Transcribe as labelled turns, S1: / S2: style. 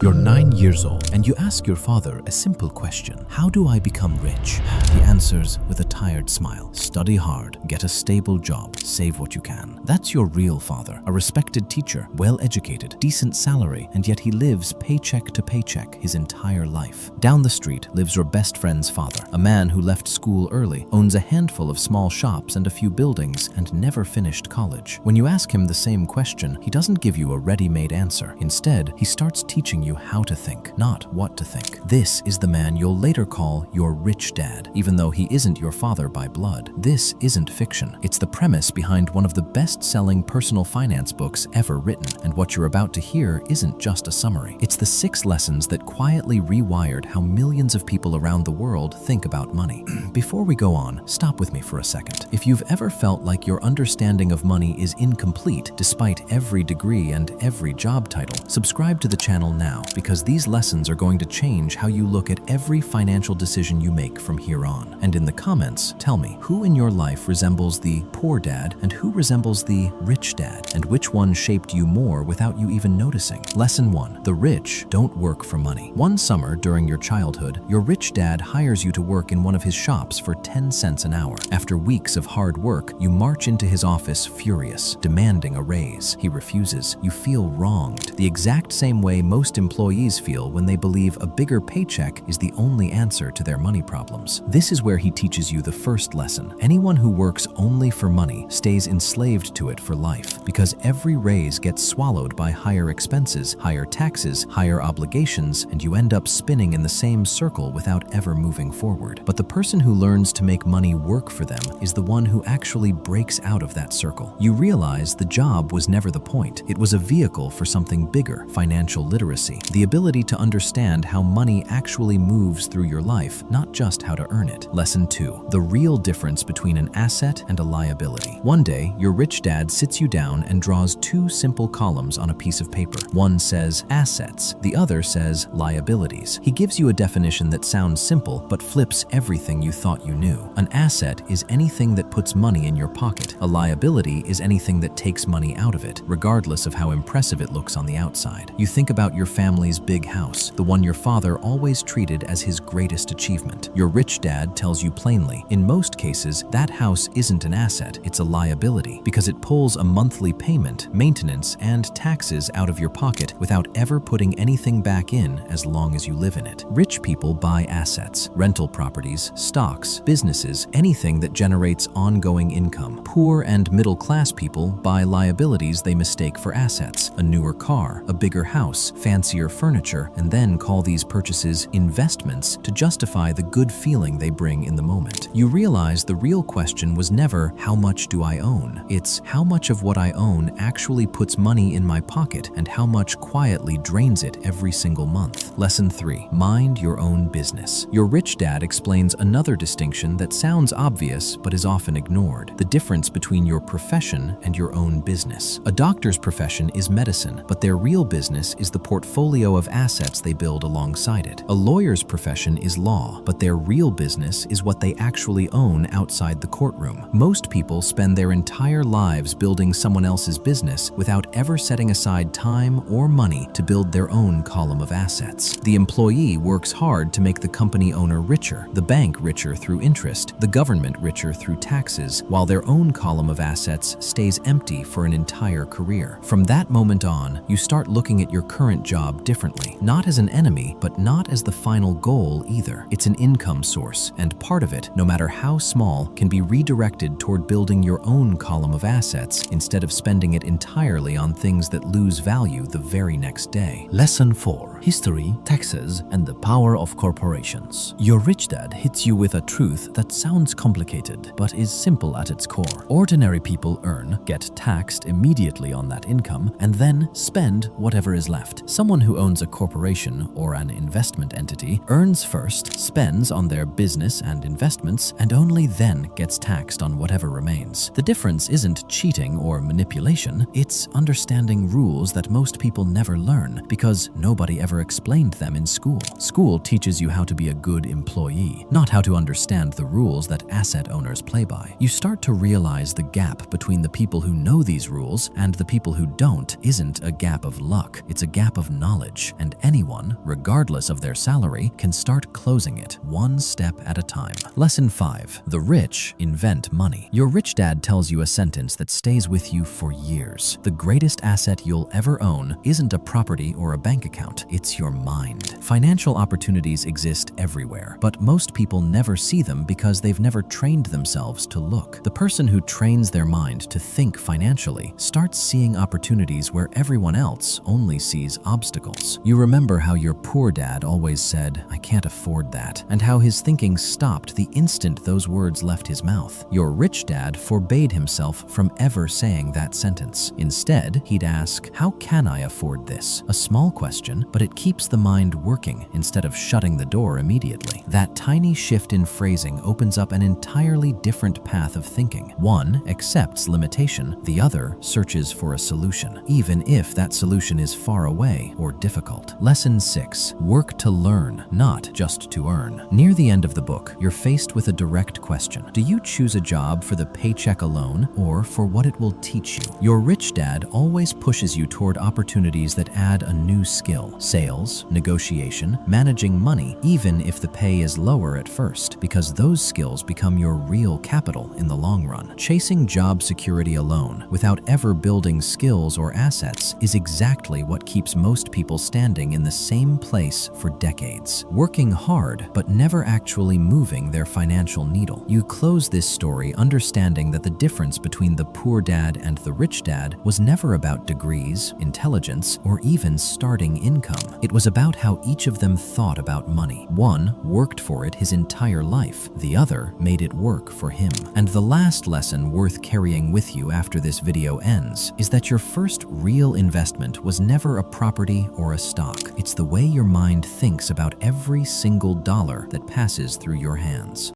S1: You're 9 years old and you ask your father a simple question. How do I become rich? He answers with a tired smile. Study hard, get a stable job, save what you can. That's your real father, a respected teacher, well-educated, decent salary, and yet he lives paycheck to paycheck his entire life. Down the street lives your best friend's father, a man who left school early, owns a handful of small shops and a few buildings, and never finished college. When you ask him the same question, he doesn't give you a ready-made answer. Instead, he starts teaching you how to think, not what to think. This is the man you'll later call your rich dad, even though he isn't your father by blood. This isn't fiction. It's the premise behind one of the best-selling personal finance books ever written, and what you're about to hear isn't just a summary. It's the 6 lessons that quietly rewired how millions of people around the world think about money. Before we go on, stop with me for a second. If you've ever felt like your understanding of money is incomplete despite every degree and every job title, subscribe to the channel now, because these lessons are going to change how you look at every financial decision you make from here on. And in the comments, tell me, who in your life resembles the poor dad and who resembles the rich dad, and which one shaped you more without you even noticing? Lesson 1. The rich don't work for money. One summer during your childhood, your rich dad hires you to work in one of his shops for 10 cents an hour. After weeks of hard work, you march into his office furious, demanding a raise. He refuses. You feel wronged, the exact same way most employees feel when they believe a bigger paycheck is the only answer to their money problems. This is where he teaches you the first lesson. Anyone who works only for money stays enslaved to it for life, because every raise gets swallowed by higher expenses, higher taxes, higher obligations, and you end up spinning in the same circle without ever moving forward. But the person who learns to make money work for them is the one who actually breaks out of that circle. You realize the job was never the point. It was a vehicle for something bigger: financial literacy, the ability to understand how money actually moves through your life, not just how to earn it. Lesson 2. The real difference between an asset and a liability. One day, your rich dad sits you down and draws 2 simple columns on a piece of paper. One says assets, the other says liabilities. He gives you a definition that sounds simple, but flips everything you thought you knew. An asset is anything that puts money in your pocket. A liability is anything that takes money out of it, regardless of how impressive it looks on the outside. You think about your family's big house, the one your father always treated as his greatest achievement. Your rich dad tells you plainly, in most cases, that house isn't an asset, it's a liability, because it pulls a monthly payment, maintenance, and taxes out of your pocket without ever putting anything back in as long as you live in it. Rich people buy assets, rental properties, stocks, businesses, anything that generates ongoing income. Poor and middle-class people buy liabilities they mistake for assets: a newer car, a bigger house, fancier furniture, and then call these purchases investments to justify the good feeling they bring in the moment. You realize the real question was never, how much do I own? It's, how much of what I own actually puts money in my pocket and how much quietly drains it every single month. Lesson 3. Mind your own business. Your rich dad explains another distinction that sounds obvious but is often ignored: the difference between your profession and your own business. A doctor's profession is medicine, but their real business is the portfolio of assets they build alongside it. A lawyer's profession is law, but their real business is what they actually own outside the courtroom. Most people spend their entire lives building someone else's business without ever setting aside time or money to build their own column of assets. The employee works hard to make the company owner richer, the bank richer through interest, the government richer through taxes, while their own column of assets stays empty for an entire career. From that moment on, you start looking at your current job differently, not as an enemy, but not as the final goal either. It's an income source, and part of it, no matter how small, can be redirected toward building your own column of assets instead of spending it entirely on things that lose value the very next day. Lesson 4. History, taxes, and the power of corporations. Your rich dad hits you with a truth that sounds complicated, but is simple at its core. Ordinary people earn, get taxed immediately on that income, and then spend whatever is left. Someone who owns a corporation or an investment entity earns first, spends on their business and investments, and only then gets taxed on whatever remains. The difference isn't cheating or manipulation, it's understanding rules that most people never learn because nobody ever never explained them in school. School teaches you how to be a good employee, not how to understand the rules that asset owners play by. You start to realize the gap between the people who know these rules and the people who don't isn't a gap of luck, it's a gap of knowledge, and anyone, regardless of their salary, can start closing it one step at a time. Lesson 5. The rich invent money. Your rich dad tells you a sentence that stays with you for years. The greatest asset you'll ever own isn't a property or a bank account, it's your mind. Financial opportunities exist everywhere, but most people never see them because they've never trained themselves to look. The person who trains their mind to think financially starts seeing opportunities where everyone else only sees obstacles. You remember how your poor dad always said, "I can't afford that," and how his thinking stopped the instant those words left his mouth. Your rich dad forbade himself from ever saying that sentence. Instead, he'd ask, "How can I afford this?" A small question, but it keeps the mind working instead of shutting the door immediately. That tiny shift in phrasing opens up an entirely different path of thinking. One accepts limitation, the other searches for a solution, even if that solution is far away or difficult. Lesson 6. Work to learn, not just to earn. Near the end of the book, you're faced with a direct question. Do you choose a job for the paycheck alone or for what it will teach you? Your rich dad always pushes you toward opportunities that add a new skill: sales, negotiation, managing money, even if the pay is lower at first, because those skills become your real capital in the long run. Chasing job security alone, without ever building skills or assets, is exactly what keeps most people standing in the same place for decades, working hard but never actually moving their financial needle. You close this story understanding that the difference between the poor dad and the rich dad was never about degrees, intelligence, or even starting income. It was about how each of them thought about money. One worked for it his entire life, the other made it work for him. And the last lesson worth carrying with you after this video ends is that your first real investment was never a property or a stock. It's the way your mind thinks about every single dollar that passes through your hands.